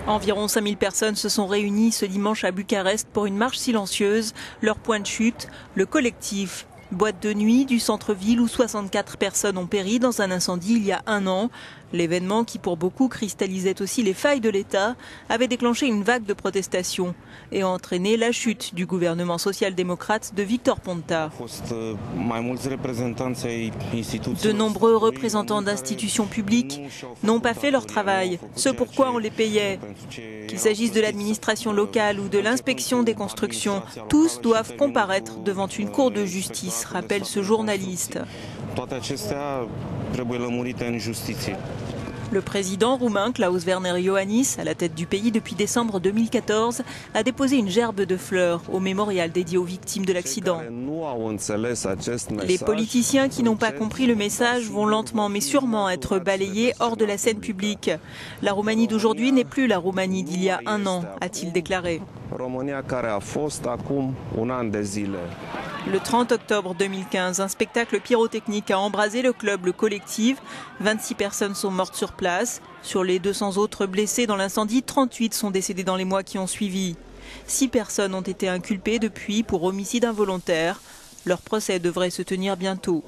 Environ 5000 personnes se sont réunies ce dimanche à Bucarest pour une marche silencieuse. Leur point de chute, le collectif. Boîte de nuit du centre-ville où 64 personnes ont péri dans un incendie il y a un an. L'événement, qui pour beaucoup cristallisait aussi les failles de l'État, avait déclenché une vague de protestations et a entraîné la chute du gouvernement social-démocrate de Victor Ponta. De nombreux représentants d'institutions publiques n'ont pas fait leur travail, ce pourquoi on les payait. Qu'il s'agisse de l'administration locale ou de l'inspection des constructions, tous doivent comparaître devant une cour de justice, rappelle ce journaliste. Le président roumain Klaus Werner Iohannis, à la tête du pays depuis décembre 2014, a déposé une gerbe de fleurs au mémorial dédié aux victimes de l'accident. Les politiciens qui n'ont pas compris le message vont lentement mais sûrement être balayés hors de la scène publique. La Roumanie d'aujourd'hui n'est plus la Roumanie d'il y a un an, a-t-il déclaré. Le 30 octobre 2015, un spectacle pyrotechnique a embrasé le club Le Collectif. 26 personnes sont mortes sur place. Sur les 200 autres blessés dans l'incendie, 38 sont décédés dans les mois qui ont suivi. 6 personnes ont été inculpées depuis pour homicide involontaire. Leur procès devrait se tenir bientôt.